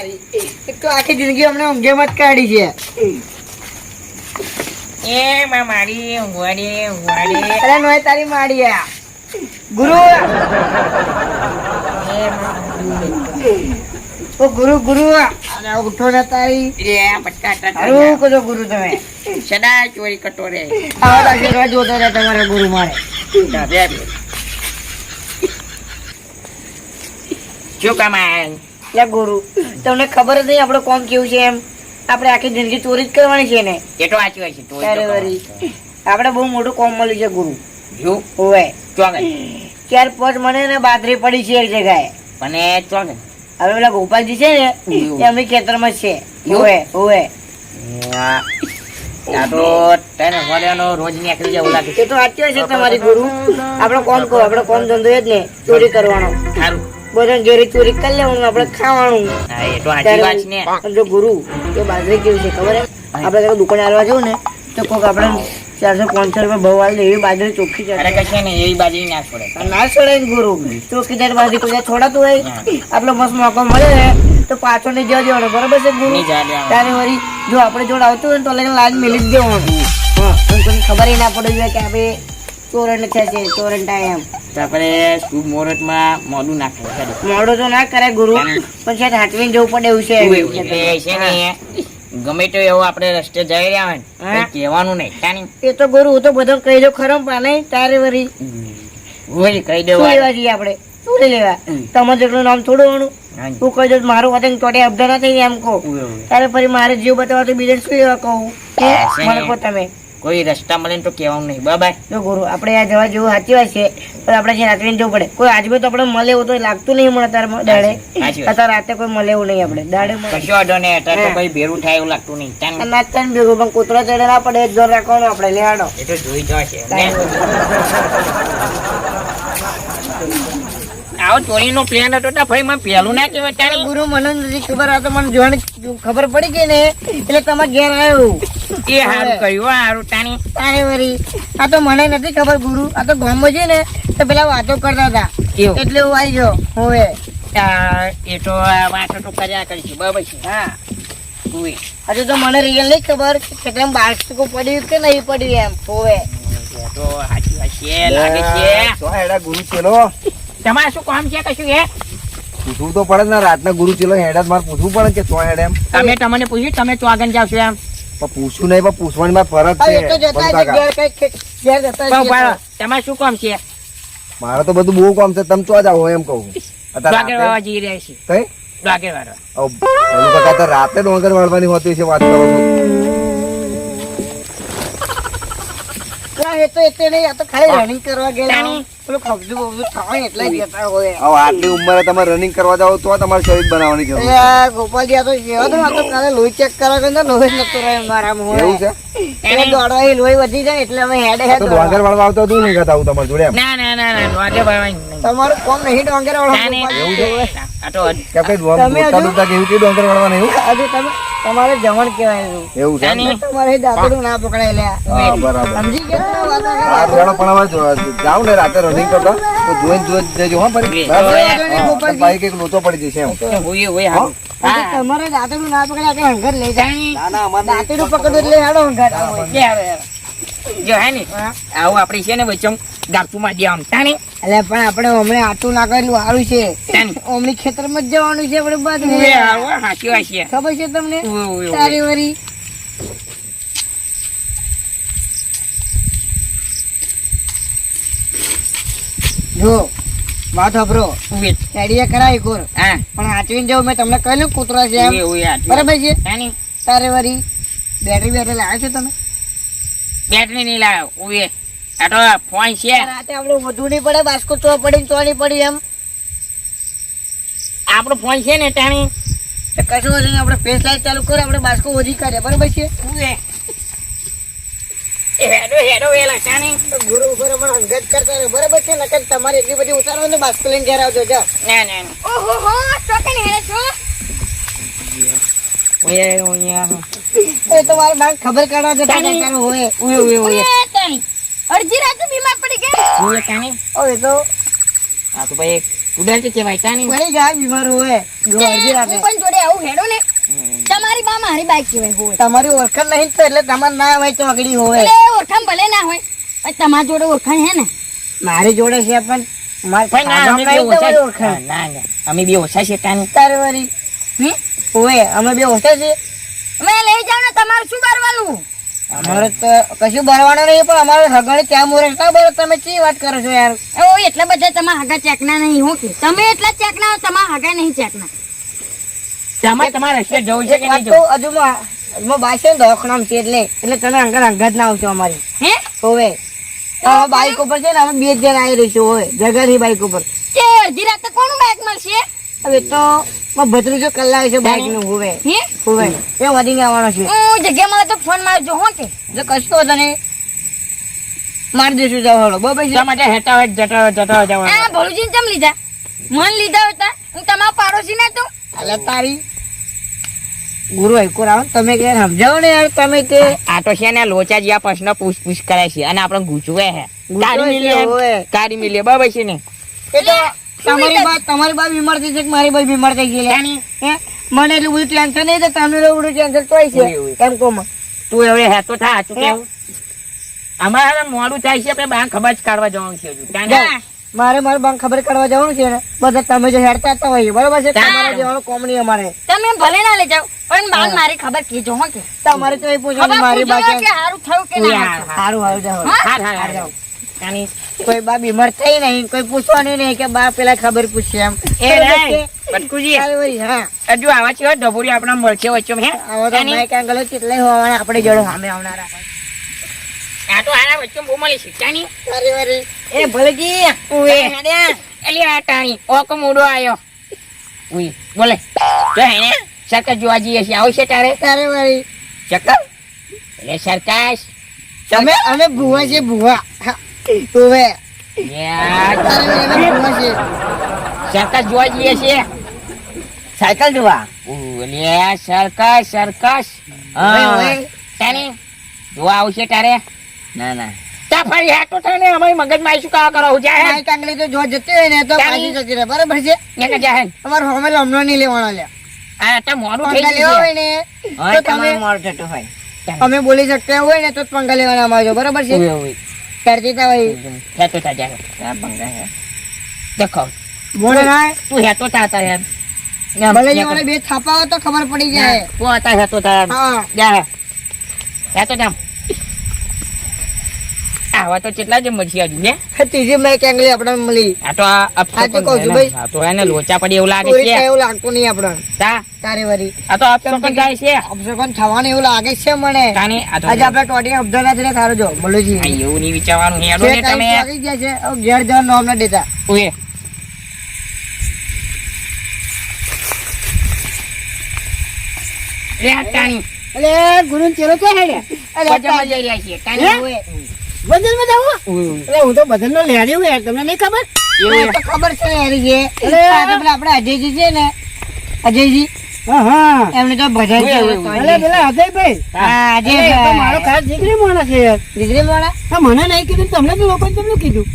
તારી એક તો આખી જિંદગી અમને ઊંઘે મત કાઢી છે. એ મારી ઊંઘવાડી અરે નોય તારી માડી આ ગુરુ ઓ ગુરુ ગુરુ અરે ઉઠો ને તારી હારું કહો ગુરુ તમે સદા ચોરી કરતો રે. આવા આશીર્વાદ જોતા રહે તમારા ગુરુ મારે. શું કમાય લે ગુરુ તમને ખબર જ નહીં આપણું કોમ કેવું છે એમ. આપણે આખી જિંદગી ચોરી જ કરવાની છે ને. એ તો સાચી વાત છે. ત્યારે વળી આપણે બહુ મોટું કોમ મળ્યું છે ગુરુ. જો હોવે ચોગન 4-5 મને ને બાજરી પડી છે એક જગ્યાએ. પણ ચોગન હવે પેલા ગોપાલજી છે ને એ અમે ખેતરમાં જ છે. હોવે હોવે આ તો તને વળ્યાનો રોજ નીકળી જાય લાગે. એ તો સાચી વાત છે તમારી ગુરુ. આપણો કોમ કહો આપણો કોમ ધંધો જ ને ચોરી કરવાનો. સારું બધા ઘેરી ચોરી કરી લેવાનું આપણે ખાવાનું. હા એ તો સાચી વાત છે ને. પણ જો ગુરુ એ બાજરી કેવી છે ખબર હે આપણે દુકાને હાલવા જવું ને તો કોક આપણે 400-500 રૂપિયા ભાવ આલે એવી બાજરી ચોખ્ખી અરે કશે ને એવી બાજરી ના છોડે. ના છોડાય ને ગુરુ. ચોખ્ખી બાજરી કોઈ છોડાતું હોય આપણો મસ્ત મોકો મળે ને તો પાછો નહીં જવા દેવાનો. બરોબર છે ગુરુ. ત્યારે વળી જો આપણે જોડે આવતું હોય ને તો લઈને લાજ મેલી જ દેવાનું. કોઈ ખબર ના પડવી જોઈએ કે આપણે ચોરણ છે ચોરણ ટાઈમ આપણે શુભ મુહૂર્તમાં મોડું ના ખાય. મોડું તો ના કરે ગુરુ પણ છે હાથવીને જવું પડે એવું છે ને. ગમે તો એવો આપણે રસ્તે જઈ રહ્યા હોય ને કહેવાનું નહીં. એ તો ગુરુ હું તો બધો કહી દઉં ખરો પણ નહીં તારે વળી કહી દેવા લેવા જઈએ આપણે શું લેવા તમારે જેટલું નામ થોડું હોવાનું. તું કહી દઉં મારું વતન ચોટે અબધા ના થઈ એમ કહો તારે ફરી મારે જીવ બતાવવા તો બીજે શું એવા કહું મને કહો તમે. કોઈ રસ્તા મળે તો કહેવાનું નહીં. બાય જો ગુરુ આપણે આ જવા જેવું સાચી વાત છે પણ આપણે છે રાત્રે જવું પડે. કોઈ આજુ તો આપણે મળે એવું તો લાગતું નહીં મને તારે દાડે. અત્યારે રાતે કોઈ મળે એવું નહીં આપણે દાડે કશો અડો ને અત્યારે તો કોઈ ભેરું થાય એવું લાગતું નહીં. નાચતા ને ભેગું પણ કૂતરો ચડે ના પડે જોર રાખવાનું આપણે લેવાડો. એ તો જોઈ જશે. આવો ચોરીનો પ્લાન હતો તો ભાઈ મને પેલું ના કહેવાય. તારે ગુરુ મને નથી ખબર. આ તો મને જોવાની ખબર પડી ગઈ ને એટલે તમારે ઘેર આવ્યો. એ સારું કહ્યું સારું તાણી. તારે વળી આ તો મને નથી ખબર ગુરુ. આ તો ગામમાં છે ને તો પેલા વાતો કરતા હતા એટલે હું આવી ગયો. હોવે એ તો વાતો તો કર્યા કરીશું. બરાબર છે. હા હજુ તો મને રિયલ નહીં ખબર કેટલા બાળકો પડ્યું કે નહીં પડ્યું એમ. હોવે તો સાચી વાત છે લાગે છે. ગુરુ ચેલો તમારે શું કામ છે કશું એ પૂછવું તો પડે ને. રાતના ગુરુ ચેલો હેડા મારે પૂછવું પડે કે તો હેડ એમ. તમે તમને પૂછ્યું તમે તો આગળ જાવ છો એમ. પણ પૂછવું નહીં પણ પૂછવાની માં ફરક છે. તમારે શું કામ છે. મારે તો બધું બહુ કામ છે. તમે તો જાઓ એમ કહું. ડોંગર વાળવા જઈ રહ્યા છે. કઈ ડોંગર વાળવા રાતે ડોંગર વાળવાની હોતી છે. વાત કરો એ તો એટલે નહીં. આ તો ખાલી રનિંગ કરવા ગયા પેલું ખબજું બબજું થાય એટલે જતા હોય. આટલી ઉંમરે તમે રનિંગ કરવા જાઓ તો તમારે શરીર બનાવવાની જરૂર છે. ગોપાલજી આ તો જેવા તો આ તો કાલે લોહી ચેક કરવા ગયો લોહી નતો રહ્યો મારામાં. એવું છે. એને દોડવા લોહી વધી જાય એટલે અમે હેડે હેડ ડોંગર વાળવા આવતો હતું નહીં ખાતા તમારી જોડે. ના ના ના ના ડોંગર વાળવા નહીં. તમારું કોમ નહીં ડોંગર વાળવા. એવું છે. આ તો ડોંગર વાળવા નહીં. હજુ તમે તમારે જમણ કહેવાય એવું છે. તમારે દાંતડું ના પકડાય. સમજી ગયા જાવ ને રાતે રનિંગ કરતા તો જોઈને જજો. હા ભાઈ કઈક લોચો પડી જશે એમ. તમારે દાંતડું ના પકડાય હંગર લઈ જાય. દાંતડું પકડવું એટલે હેડો હંગર જો હે ને આવું આપડે છે ને વચ્ચે ગાપતું માં દે આમ તાણી. એટલે પણ આપણે હમણાં આટલું ના કરેલું સારું છે. અમની ખેતરમાં જ જવાનું છે આપણે બાદ. સાચી વાત છે. ખબર છે તમને તારી વરી. જો વાત સાંભળો હેડીએ કરાય કોર પણ હાચવીને જવું. મેં તમને કહ્યું કૂતરા છે એમ. બરાબર છે. તારે વરી બેટરી લાવ્યા છો તમે. બેટરી નહીં લાવ્યો. આ તો ફોન છે. રાતે આપડે વધુ નહીં પડે. બાસ્કો ચો પડી ચો નહીં પડી એમ. આપણો ફોન છે ને તાણી કશું હશે ને આપણે ફેસ લાઈટ ચાલુ કરો આપણે બાસ્કો વધી કાઢે. બરાબર છે. હેડો હેડો વેલા તાણી ગુરુ ઉપર પણ હંગત કરતા રહે. બરાબર છે. નકર તમારે એટલી બધી ઉતારો ને બાસ્કો લઈને ઘેર આવજો. જા ના ના ઓહો ચોકન હેડે છો. એ તો મારે બાર ખબર કાઢવા જતા હતા હોય. અડધી રાતે બીમાર પડી ગયા. એ તો આ તો ભાઈ કુદરતી કહેવાય તાની વળી જાય બીમાર હોય અડધી રાતે. હું પણ જોડે આવું હેડો ને તમારી બા મારી બાઈક કહેવાય હોય તમારી ઓળખાણ નહીં તો એટલે તમારે ના હોય તો આગળ હોય. એટલે ઓળખાણ ભલે ના હોય પણ તમારી જોડે ઓળખાણ હે ને મારી જોડે છે પણ મારે પણ ના અમે ખાવામાં બે નહીં તમારી ઓછા ઓળખાણ. ના ના અમે બે ઓછા છે તાની તારે વળી હોય અમે બે ઓછા છીએ. અમે લઈ જાવ ને તમારે શું કરવાનું અમારે તો કશું ભરવાનું નહીં પણ અમારે હગાડે ત્યાં મુરત ના ભરે. તમે ચી વાત કરો છો યાર? ઓ એટલા બધા તમારા હગા ચેકના નહીં હું કે તમે એટલા ચેકના હો, તમારા હગા નહીં ચેકના તમારે તમારે રસ્તે જવું છે કે વાત નહીં તો જવું હજુ માં બાઈક છે ને દવાખાનામાં છે એટલે તમે અંગત ના આવશો અમારી હે હોવે. હવે બાઈક ઉપર છે ને અમે બે જ જણ આવી રહીશું હોય જગરની બાઈક ઉપર. કે અડધી રાતે કોનું બાઈક મળશે હવે તો ભત્રીજો કલાક છે બાઈક નું હોવે હે હોવે એ વધીને આવવાનો છે. હું જગ્યા મળે તો ફોન મારજો હો કે જો કશો હતો ને મારી દઈશું જવાડો બરાબર છે. તમારે હેતા હોય જતા જવા આ ભોળુજી ચમ લીધા મન લીધા હતા હું તમારા પાડોશી ના તો એટલે તારી ગુરુ હૈકોર આવો તમે કે સમજાવો ને યાર તમે તે આ તો છે ને લોચા જેવા પ્રશ્ન પૂછ કરે છે અને આપણે ગૂંચવે હે કાઢી મિલે બરાબર છે ને એ તો તમારી બા બીમાર થઈ છે કે મારી બા બીમાર થઈ ગઈ તાની હે મને એટલું બધું ટેન્શન નહીં તો તમને એટલું બધું ટેન્શન તોય છે ઓય. કેમ કોમ તું હવે હેતો થા તું કેવું અમારે મોડું થાય છે આપણે બહાર ખબર જ કાઢવા જવાનું છે હજુ તાની. જાઓ. મારે મારે બાંગ ખબર કાઢવા જવાનું છે ને બધા તમે જો હેડતા હતા હોય બરોબર છે તમારે જવાનું કોમ નહીં અમારે તમે ભલે ના લઈ જાઓ પણ બાન મારી ખબર કીજો હો કે તમારે તો એ પૂછવાનું ખબર મારી પૂછો બા કે સારું થયું કે ના યાર. થયું. સારું હારું જાઓ હાર હાર હાર જાઓ. તાની કોઈ બા બીમાર થઈ નહીં કોઈ પૂછવાનું નહીં કે બા પેલા ખબર પૂછશે એમ એ નહીં બટકુજી સારું વળી, હા હજુ આવા છે ડબોરી આપણા મળશે વચ્ચે હે આવો તો તાની? માઇક એંગલ કેટલાય હોવાના આપણે જોડે સામે આવનારા આ તો આના વચ્ચે બહુ મળી છે તાની સારી વારી એ ભલેજી ઉએ એલી આ ટાણી ઓકો મોડો આયો ઉઈ બોલે તો હેને સરકસ જોવા જઈએ છીએ આવશે તારે સારી વારી ચક્કર એટલે સરકસ તમે અમે ભૂવા છે ભૂવા હા, ઓવે યાર સારી વારી, અમે ભૂવા છે સરકસ જોવા જઈએ છીએ સાયકલ જોવા ઓલે સરકસ ઓવે, ઓવે. તાની જોવા આવશે તારે ના ના તા ફરી હાટો થઈને અમારી મગજમાં શું કાવા કરો જા હે માઇક એંગલ તો જો જતી હોય ને તો તારી? પાછી જતી રહે બરાબર છે ને કે જા હે તમારે હોમે લમણો નહીં લેવાનો લ્યા આ તા મોડું થઈ પંગા લેવા ગયું હોય છે ને તો તમે મોડું થતું હોય અમે બોલી શકતા હોય ને તો જ પંગા લેવાના અમારે જો બરાબર છે ઉએ ઉએ કરતી તા ભાઈ હેતો તા જા હે આ બંગા હે દેખો બોલે ના તું હેતો તા તારે એમ ભલે મને બે થાપા હોય તો ખબર પડી જાય તું હતા હેતો તા એમ હા જા હે હેતો જામ આવા તો કેટલા જ મરસી હજુ ને ત્રીજી માઇક એંગલ આપણે મળી આ તો આ સાચું કહું છું ભાઈ. આ તો એને લોચા પડી એવું લાગે પૂરી છે થાય એવું લાગતું નહીં આપણે તા તારે વરી આ તો અપસોકન જાય છે અપસોકન થવાનું એવું લાગે છે મને તાની આ તો આજે આપણે ટોટી અબધો ના થઈને સારું જો બોલુજી આ એવું નહીં વિચારવાનું હેડો ને તમે આવી ગયા છે હવે ઘેર જવાનું નામ ના દેતા ઉએ રે આ તાની એટલે ગુરુ ચેલો છે હેડે બજારમાં જઈ રહ્યા છીએ તાની બદલ માં જાવ ઉએ એટલે હું તો બદલ નો લેડ્યો યાર તમને નહીં ખબર એવું તો ખબર છે યાર છે એટલે આપણે અજયજી છે ને અજયજી હા એમને તો ભજન છે એટલે પેલા અજયભાઈ હા અજયભાઈ મારો ખાસ દીકરી મોણા છે યાર દીકરી મોણા મને નહીં કીધું તમને તો લોકો તમને કીધું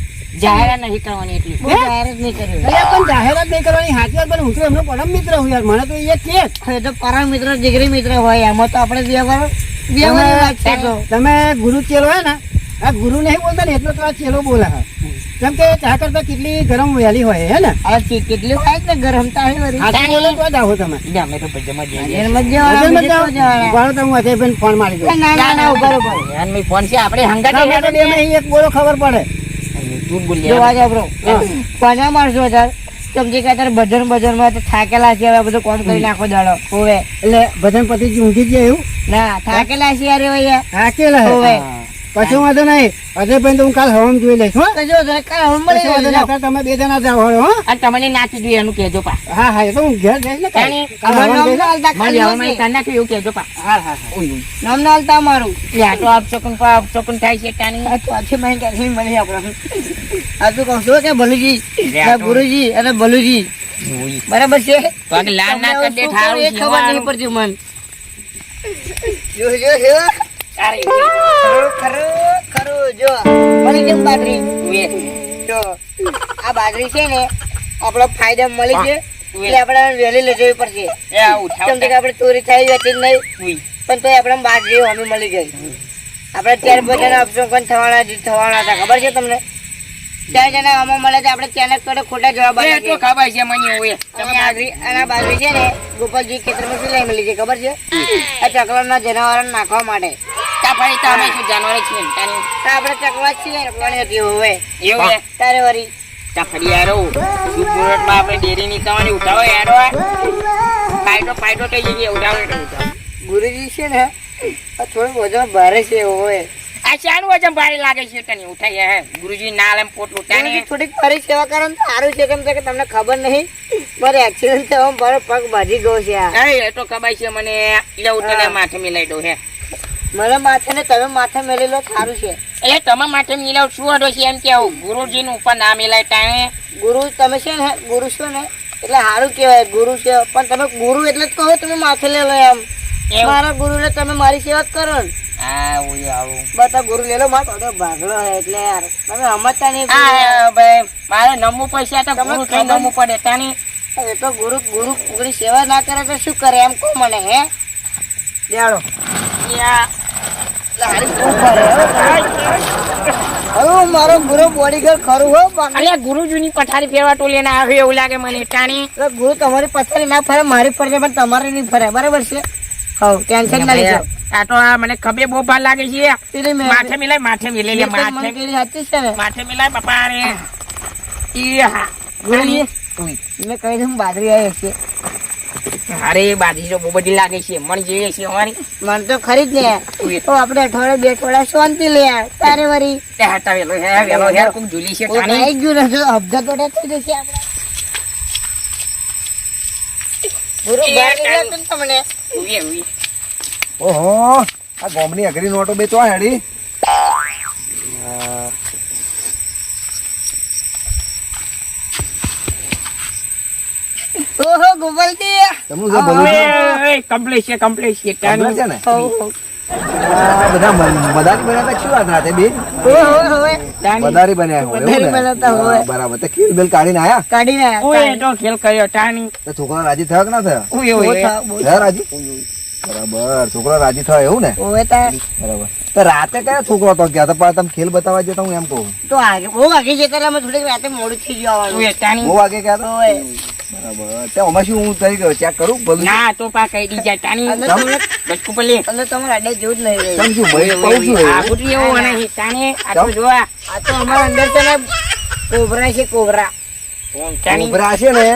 જાહેરાત નહીં કરવાની એટલી જાહેરાત નહીં કરી પણ જાહેરાત નહીં કરવાની સાચી વાત પણ હું તો એમનો પરમ મિત્ર હું યાર મને તો એ કે એ તો પરમ મિત્ર દીકરી મિત્ર હોય એમાં તો આપણે તમે ગુરુ ચેલો હે ને આ ગુરુ નહીં બોલતા ને એટલો તો આ ચેલો બોલે છે કેમ કે ચા કરતા કેટલી ગરમ વેલી હોય હે ને કેટલી હોય ને ગરમ જાઓ તમે અમે તો બજારમાં જઈ રહ્યા હું અજયભાઈ ફોન મારી દઉં યાર મેં ફોન છે આપણે હંગાતે એક બોલો ખબર પડે તું બોલ કોને મારશો અત્યારે સમજી કે અત્યારે ભજન માં તો થાકેલા છે હવે બધું કોમ કરી નાખો દાડો હોવે એટલે ભજન પતિ ઊંઘી જાય એવું ના થાકેલા છે યાર ભૈયા થાકેલા હોવે પછી વાંધો નહીં અજયભાઈ તો હું કાલ હવામ જોઈ લઈશ હો કાલ હવામ મળી તમે બે જણા જાઓ હો અને તમને નાચી જોઈએ એનું કહેજો પા હા હા એ તો હું ઘેર જઈશ ને તાની નાખ્યું એવું કહેજો પા નામ ના હાલતા અમારું આ તો અપચોકન થાય છે તાની મળી આપણે આ તો કહું છું કે ભલુજી ગુરુજી અને ભલુજી બરાબર છે પગ લાલ ના કરી દે ઠારું એ ખબર નહીં પડતી મન જો ખરું જો મળી કેમ બાટરી જો આ બાજરી છે ને આપણો ફાયદા મળી છે એટલે આપણે વહેલી લઈ જવી પડશે. એ આ ઉઠાવ કેમ કે આપણે ચોરી થઈ જતી જ નહીં, પણ તોય આપણે બાજરી અમે મળી ગઈ. આપણે ચાર બધાના ઓપ્શન પણ થવાના હતા, ખબર છે તમને? ચાર જણા આમાં મળે તો આપણે ત્યાં થોડા ખોટા જવાબ એ આપીએ. તો ખબર છે મને ઓય અને આ બાજરી છે ને ગોપાલજી ખેતરમાં શું લઈ મળી છે ખબર છે? આ ચકલાના જનાવરોને નાખવા માટે. તા ભાઈ તો અમે શું જાનવર છીએ ને તાની તો આપણે ચકલા જ છીએ ને, ચકલાની હતી હવે. એવું છે તારે વળી તા ફરી યારો સુરતમાં આપણે ડેરી ની કવાની ઉઠાવો યારો પાઇટો થઈ ગઈ ઉઠાવો એટલે ઉઠાવો ગુરુજી છે ને આ થોડું વજન ભારે છે હોય. આ શાનું વજન ભારે લાગે છે તને ઉઠાઈ હે ગુરુજી ના લેમ પોટ ઉઠાને ગુરુજી થોડીક મારી સેવા કરો ને તો સારું છે, કેમ કે તમને ખબર નહીં મારે એક્સિડન્ટ થયો, મારો પગ ભાજી ગયો છે. આ એ તો ખબર છે મને એટલે ઉઠાને માથે મિલાઈ દો હે મને માથે ને તમે માથે મેલી લો, સારું છે. એટલે તમે માથે મિલાવ શું હડો છે એમ કેવું ગુરુજી નું ઉપર ના મિલાય તાણે ગુરુ તમે છે ને ગુરુ છો ને એટલે સારું કહેવાય ગુરુ છે, પણ તમે ગુરુ એટલે જ કહો તમે માથે લે લો એમ. એવું? મારા ગુરુ ને તમે મારી સેવા જ કરો ને. હા ઓય આવું બતા ગુરુ લે લો, મારો થોડો ભાગલો હે એટલે યાર તમે સમજતા નહીં. હા ભાઈ મારે નમવું પૈસા તો તમે ગુરુ થઈ ખબર- નમવું પડે તાની એ તો ગુરુ પૂરી સેવા ના કરે તો શું કરે એમ કહો મને. હે દેડો યા હવે મારો ગુરુ બોડીગાર્ડ ખરું હો બાકી. અલ્યા ગુરુજીની પથારી ફેરવા ટોલીને આવ્યો એવું લાગે મને તાણી એટલે ગુરુ તમારી પથારી ના ફરે, મારી ફરશે પણ તમારી નહીં ફરે, બરાબર છે? હવ ટેન્શન ના લેજો. આ તો આ મને ખભે બહુ ભાર લાગે છે પેલી મેં માથે મિલાય માથે મિલે લે મને માથે પેલી સાચી છે ને માથે મિલાય બાપા રે ઈ હા ગુરુજી મેં કહી દઉં બાજરી આવી છે. અરે બાજી તો બહુ બધી લાગે છે મન જેવી છે અમારી મને તો ખરી જ ને. તો આપણે અઠવાડિયે બે અઠવાડિયા શાંતિ લે યાર. તારે વળી તે હાટા વેલો હે કોક ઝૂલી છે તાણી આવી ગયું ને તો હબધા ટોટા થઈ જશે આપણે. ગુરુ બહાર નીકળ્યા છે ને તમને. ઉઈએ ઉઈએ ઓહો આ ગોમની અઘરી નોટો બે ચો હેડી ઓહો ગોપાલજી. તમનું જે બોલું છે ઓય કમ્પ્લીટ છે ખબર તાણી છે ને હવ, હવ. આ બધા બધારી બનાવતા શું વાત રાતે બે ઓહો, તાણી બધારી બન્યા હોય એવું બધારી બનાવતા હોય. ને બરાબર તો ખીલ બેલ કાઢીને આયા કાઢીને ઓય તો ખેલ કર્યો તાણી તો છોકરા રાજી થયા કે ના થયા ઓય ઓય થયા રાજી બરાબર છોકરા રાજી થયા એવું ને ઓવે તા બરાબર તો રાતે કયા છોકરો તો ગયા તો પણ તમે ખેલ બતાવવા જતા હું એમ કહું તો આગે બહુ આગે છે એટલે અમે થોડીક રાતે મોડું થઈ જવાનું. ઓય તાણી બહુ વાગે ગયા તો ઓય. બરાબર તે આમાં શું હું થઈ ગયો ચેક કરું ભલું ના તો પા કહી દીજા તાણી અને તમને બચકુ પલે અને તમારે અડે જેવું જ નહીં રહ્યું. કેમ શું ભાઈ કહું છું આ ગુટી એવું અને તાણી આ તો જો આ આ તો અમારા અંદર છે ને કોબરા છે, કોબરા. તાણી ઉભરા છે ને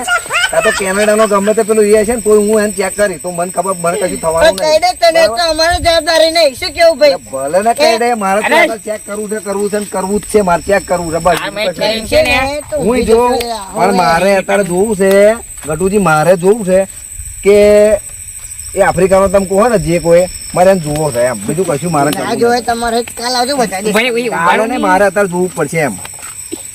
આ તો કેનેડા નો ગમે તે પેલું એ છે ને તો હું એને ચેક કરી તો મને ખબર મને કશું તો થવાનું કહી દે તને નહીં તો અમારી જવાબદારી નહીં. શું કેવું ભાઈ? ભલે ને કહી દે મારે તો અરે! આ ચેક કરવું છે ને કરવું જ છે મારે ચેક કરવું છે બસ આ મેં બીજું કશું ખેલ છે ને તો હું ઊભી જો જશે. પણ મારે અત્યારે જોવું છે ગટુજી મારે જોવું છે કે એ આફ્રિકાનો તમે કહો ને જે કોઈ મારે એને જોવો છે એમ બીજું કશું મારે ના કરવું જોવે તમારે કાલ આવજો બતાવી દઈશ. ભાઈ ઓય કાલે ને મારે અત્યારે જોવું જ પડશે એમ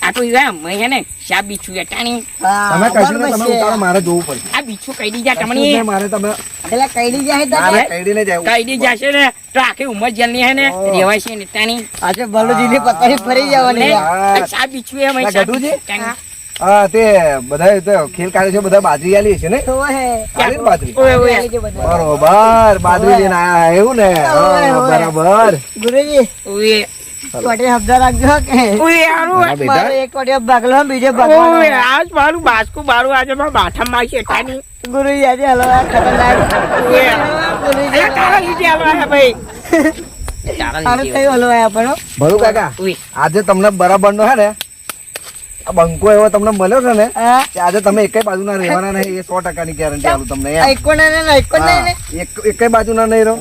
આ તો ઈવા મેં હે ને શા બીછું એ તાણી હા, તમે કશું ને બરાબર તમે છે. ઉતારો મારે જોવું પડશે આ બીછું કહી દીજા કશું તમને છે મારે તમે પેલા કહી દી જાય તો મારે કઈડીને જાય કહી દીજા છે ને તો આખી ઉંમર જેલની હે ને ઓહ. રેવાય છે ને તાણી આજે ભલુજીની પથારી ફરી જવાની ને છે. હા. શા બીછું એ મેં ના, શા ગઢુજી? બીછું તાણી. હા તે બધા તો ખેલ કાઢે છે બધા બાજરી આલી છે ને તો હે. આલી ને બાજરી ઓય ઓય આલી છે બધા. બરોબર બાજરી લઈને આયા એવું ને ઓય, હા, ઓય. બરાબર ગુરુજી ઓય કોટે હબદા રાખજો કે ઓય હારું હા, બેટા. મારો એક કોટે ભાગલો બીજો ઓય ભાગલો. આજ મારું બાસકું બારું આજે મારા બાથામાં છે તાણી ગુરુજી આજે હલો આ ખતરનાક. ઓય. ગુરુજી અરે તારા લીધે આવ્યા ભાઈ સારું થયું હલો આયા પણ હો. ભલું કાકા ઓય આજે તમને બરાબર નો હે ને આ બંકો એવો તમને મળ્યો છે ને હા. કે આજે તમે એકેય બાજુના રહેવાના નહીં એ 100% ની ગેરંટી આલું તમને એમ. આઈકો ને ને આઈકો ને ને. હા, એકેય બાજુના નહીં રહો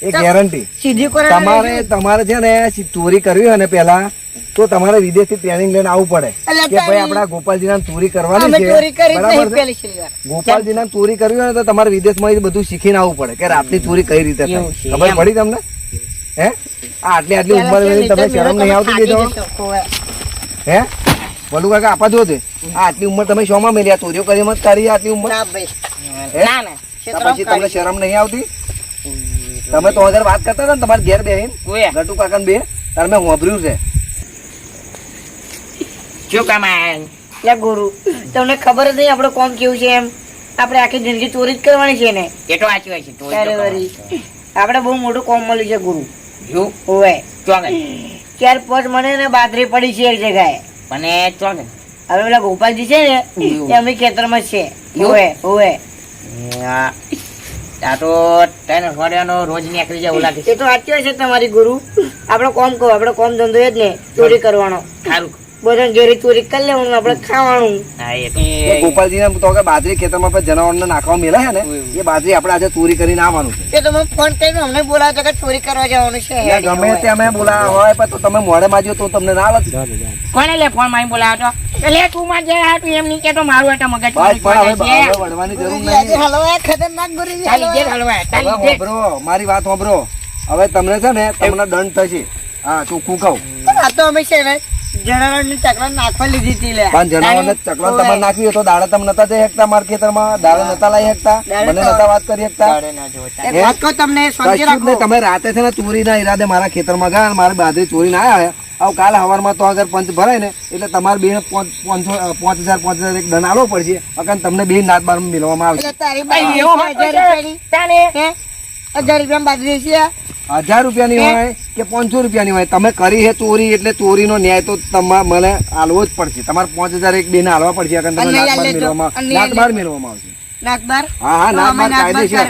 એ ગેરંટી સીધી કોને તમારે છે ને ચોરી કરવી હોય ને પેલા તો તમારે વિદેશથી ટ્રેનિંગ લઈને આવવું પડે અલા, કે ભાઈ આપડા ગોપાલજીના ચોરી અમે કરવાની ચોરી છે કરી જ બરાબર નહીં છે પેલી શિલવાર. ગોપાલજીના ચોરી કરવી હોય ને તો તમારે વિદેશમાં બધું શીખીને આવવું પડે કે રાતની ચોરી કઈ રીતે થાય એવું છે, ખબર એમ. પડી તમને હે આ આટલી આટલી પેલા ઉંમર છે વળી તમને નીચે શરમ મેળો નહીં તમે આવતી થાકી બેજો જશો. હોવે. હે બોલું કાકા આપા જો તે આ આટલી ઉંમર તમે શોમાં મેલ્યા ચોરીઓ કરી મત કરી આટલી ઉંમર ના ભાઈ હે? ના ના તો પછી તમને શરમ નહીં આવતી તમે તો અગર વાત કરતા હતા ને તમારે ઘેર બેહીને ઓય ગટુ કાકા બે તાર મેં હોભર્યું છે શું કામ આયા એટલે ગુરુ તમને ખબર જ નહીં આપણું કોમ કેવું છે એમ આપણે આખી જિંદગી ચોરી જ કરવાની છે ને એ તો સાચી હોય છે તો ત્યારે વળી આપણે બહુ મોટું કોમ મળ્યું છે ગુરુ જો ઓવે ચોગન ચાર પાંચ મને ને બાજરી પડી છે એક જગ્યાએ પણ ચોગન હવે પેલા ગોપાલજી છે ને એ અમે ખેતરમાં જ છે ઓવે ઓવે આ તો તને અઠવાડિયાનો રોજ નીકળી જાય એવું લાગે એ તો સાચી હોય છે તમારી ગુરુ આપણો કોમ કહો આપણો કોમ ધંધો એ જ ને ચોરી કરવાનો સારું બધાને ઘેરી ચોરી કરી લેવાનું આપણે ખાવાનું હા એ એ ગોપાલજીને તો કે બાજરી ખેતરમાં પર જનાવરને નાખવા મેલે છે ને એ બાજરી આપણે આજે ચોરી કરીને આવવાનું છે એ તમે ફોન કરીને અમને બોલાવો છો કે ચોરી કરવા જવાનું છે એટલે ગમે તે અમે બોલાવ્યા હોય પણ તો તમે મોડે માજ્યો તો તમને ના આવે કોને લે ફોન માં બોલાવો છો લે તું માં જે આ તું એમ નહીં કેતો મારું એટલે મગજ બસ પણ હવે વળવાની જરૂર નહીં હલવા ખતરનાક ગુરુજી ચાલી જે હલવા હવે ચાલી જે હોભરો, મારી વાત હોભરો. હવે તમને છે ને તમને દંડ થશે. હા ચોખ્ખું કહું આ તો અમે છે ને જણાવરની ચકલા નાખવા લીધી હતી લે પણ જનાવરને ચકલા તમારે નાખવી હોય તો દાડા તમે નતા જઈ શકતા મારા ખેતરમાં દાડા નતા લાવી શકતા મને નતા વાત કરી શકતા દાડે ના જોતા એક વાત કહું તમને શાંતિ કશું જ નહીં. રાખો તમે રાતે છે ને ચોરીના ઈરાદે મારા ખેતરમાં ગયા અને મારી બાજરી ચોરીને આવ્યા હવે કાલે સવારમાં તો અગર પંચ ભરાય ને એટલે તમારે બે 5,000 એક દંડ આલવો પડશે અગર તમને બે નાત બાર મિલવામાં આવશે એટલે તારી ભાઈ બાઈ એવો 1000 રૂપિયાની તાને હે 1000 રૂપિયા બાજરી છે 1,000 રૂપિયાની હોય કે 500 રૂપિયાની હોય તમે કરી છે ચોરી એટલે ચોરીનો ન્યાય તો તમારે મને આલવો જ પડશે તમારે 5,000 એક બે ને આલવા પડશે અગર તમે અને નાત બાર લઈ લેજો. મિલવામાં અને નાત લઈ બાર લેજો. મિલવામાં આવશે નાકબાર હા હા નાત બાર કાયદેસર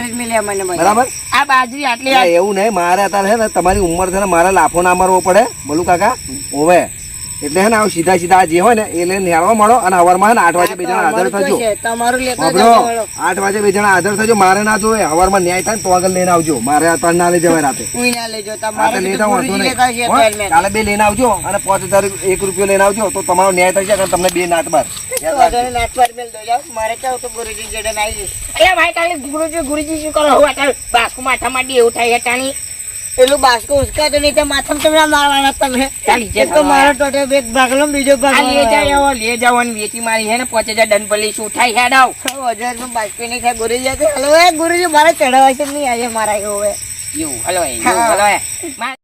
બરાબર આ બાજરી આટલી એટલે એવું નહીં મારે અત્યારે છે ને તમારી ઉંમર છે ને મારે લાફો ના મારવો પડે બોલું કાકા હોવે એટલે છે ને આવું સીધા સીધા જે હોય ને એ લઈને નિહાળવા મળો અને હવારમાં છે ને 8 વાગે બે જણા હાજર થજો તમારું લેતા બાબરો જાઓ 8 વાગે બે જણા હાજર થજો મારે ના જોવે હવારમાં ન્યાય થાય ને તો આગળ લઈને આવજો મારે અત્યારે ના લઈ જવાય રાતે ઉઈના લેજો રાતે તમારે લઈ તો જાવ વાંધો ગુરુજી નહીં લેતા છે હો? અત્યારે કાલે બે લઈને આવજો અને 5,000 એક રૂપિયો લઈને આવજો તો તમારો ન્યાય થશે અને તમને બે નાત બાર નાકબાર મેલ દો જાઓ મારે કેવું તો ગુરુજી જેડે આવી જશે એટલે ભાઈ કાલે ગુરુજી શું કરો હું અત્યારે બાસ્કુ માથા માંડી એવું થાય ટાણી પેલું બાસ્કો ઉસકાતો નહીં તો માથામાં તમને મારવાના તમે ચાલી જે એક તો મારો ટોટે બે ભાગલો બીજો આ લે ભાગ જાવ લે જાવ અને વેચી મારી હે ને 5,000 દંડ પલી શું થાય હેડ આવ 1000 બાસ્કો નહીં થાય ગુરુજી હલો એ ગુરુજી મારે ચડાવાય છે નહીં આજે મારા એવું હવે એવું હલો એવું હલો